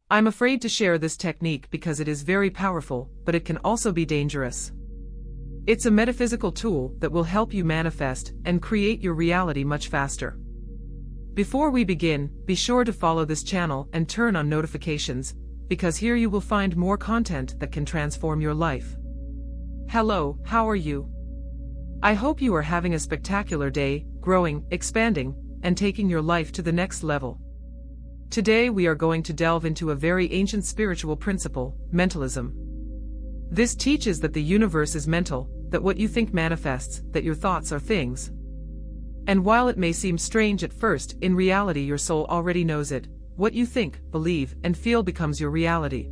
I'm afraid to share this technique because it is very powerful, but it can also be dangerous. It's a metaphysical tool that will help you manifest and create your reality much faster. Before we begin, be sure to follow this channel and turn on notifications, because here you will find more content that can transform your life. Hello, how are you? I hope you are having a spectacular day, growing, expanding, and taking your life to the next level. Today we are going to delve into a very ancient spiritual principle, mentalism. This teaches that the universe is mental, that what you think manifests, that your thoughts are things. And while it may seem strange at first, in reality your soul already knows it. What you think, believe, and feel becomes your reality.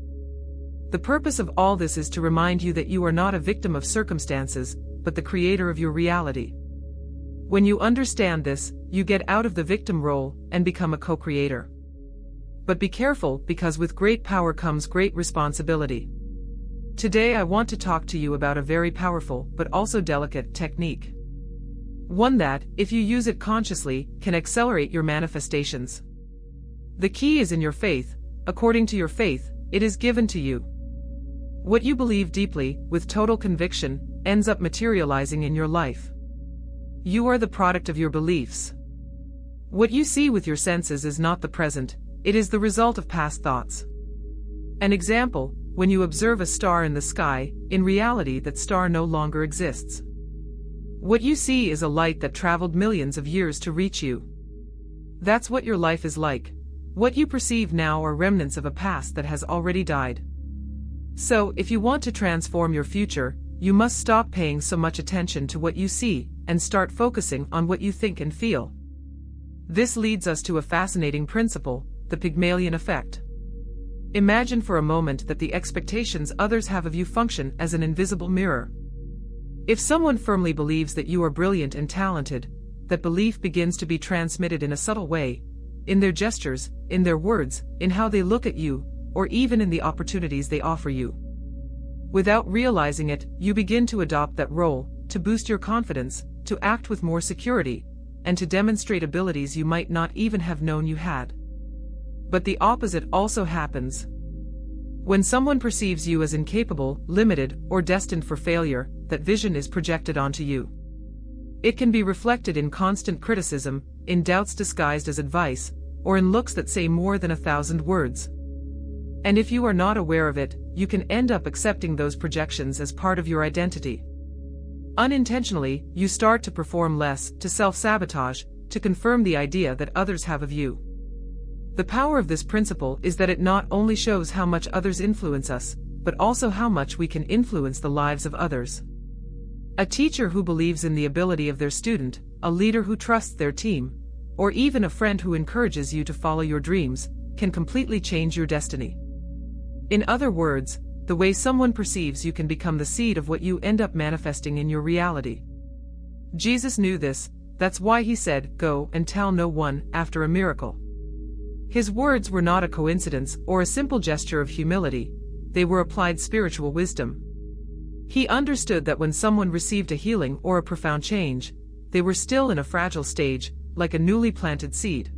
The purpose of all this is to remind you that you are not a victim of circumstances, but the creator of your reality. When you understand this, you get out of the victim role and become a co-creator. But be careful, because with great power comes great responsibility. Today I want to talk to you about a very powerful, but also delicate, technique. One that, if you use it consciously, can accelerate your manifestations. The key is in your faith. According to your faith, it is given to you. What you believe deeply, with total conviction, ends up materializing in your life. You are the product of your beliefs. What you see with your senses is not the present, it is the result of past thoughts. An example, when you observe a star in the sky, in reality that star no longer exists. What you see is a light that traveled millions of years to reach you. That's what your life is like. What you perceive now are remnants of a past that has already died. So, if you want to transform your future, you must stop paying so much attention to what you see, and start focusing on what you think and feel. This leads us to a fascinating principle, the Pygmalion effect. Imagine for a moment that the expectations others have of you function as an invisible mirror. If someone firmly believes that you are brilliant and talented, that belief begins to be transmitted in a subtle way, in their gestures, in their words, in how they look at you, or even in the opportunities they offer you. Without realizing it, you begin to adopt that role, to boost your confidence, to act with more security, and to demonstrate abilities you might not even have known you had. But the opposite also happens. When someone perceives you as incapable, limited, or destined for failure, that vision is projected onto you. It can be reflected in constant criticism, in doubts disguised as advice, or in looks that say more than 1,000 words. And if you are not aware of it, you can end up accepting those projections as part of your identity. Unintentionally, you start to perform less, to self-sabotage, to confirm the idea that others have of you. The power of this principle is that it not only shows how much others influence us, but also how much we can influence the lives of others. A teacher who believes in the ability of their student, a leader who trusts their team, or even a friend who encourages you to follow your dreams, can completely change your destiny. In other words, the way someone perceives you can become the seed of what you end up manifesting in your reality. Jesus knew this, that's why he said, "Go and tell no one," after a miracle. His words were not a coincidence or a simple gesture of humility, they were applied spiritual wisdom. He understood that when someone received a healing or a profound change, they were still in a fragile stage, like a newly planted seed.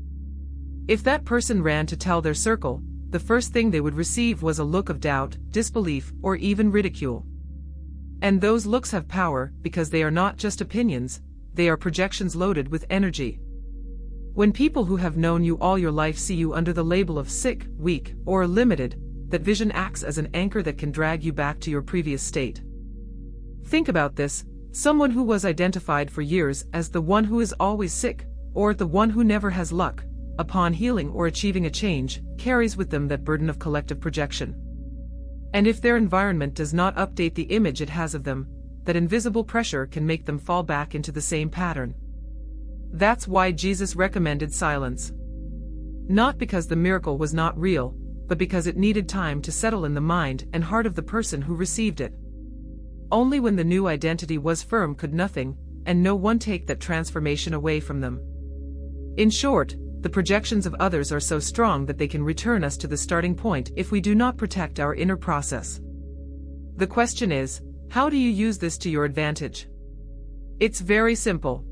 If that person ran to tell their circle, the first thing they would receive was a look of doubt, disbelief, or even ridicule. And those looks have power, because they are not just opinions, they are projections loaded with energy. When people who have known you all your life see you under the label of sick, weak, or limited, that vision acts as an anchor that can drag you back to your previous state. Think about this, someone who was identified for years as the one who is always sick, or the one who never has luck, upon healing or achieving a change, carries with them that burden of collective projection. And if their environment does not update the image it has of them, that invisible pressure can make them fall back into the same pattern. That's why Jesus recommended silence. Not because the miracle was not real, but because it needed time to settle in the mind and heart of the person who received it. Only when the new identity was firm could nothing, and no one take that transformation away from them. In short, the projections of others are so strong that they can return us to the starting point if we do not protect our inner process. The question is, how do you use this to your advantage? It's very simple.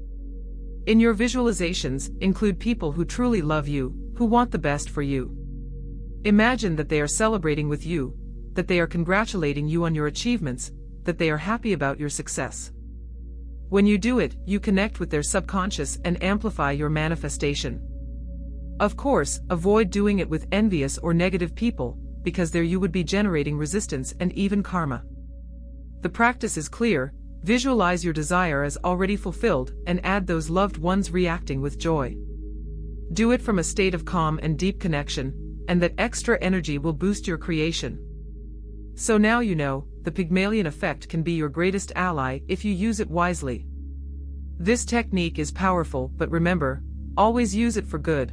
In your visualizations, include people who truly love you, who want the best for you. Imagine that they are celebrating with you, that they are congratulating you on your achievements, that they are happy about your success. When you do it, you connect with their subconscious and amplify your manifestation. Of course, avoid doing it with envious or negative people, because there you would be generating resistance and even karma. The practice is clear: visualize your desire as already fulfilled and add those loved ones reacting with joy. Do it from a state of calm and deep connection, and that extra energy will boost your creation. So now you know, the Pygmalion effect can be your greatest ally if you use it wisely. This technique is powerful, but remember, always use it for good.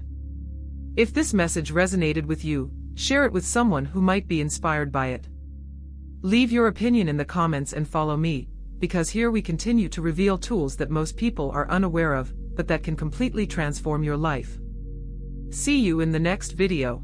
If this message resonated with you, share it with someone who might be inspired by it. Leave your opinion in the comments and follow me, because here we continue to reveal tools that most people are unaware of, but that can completely transform your life. See you in the next video.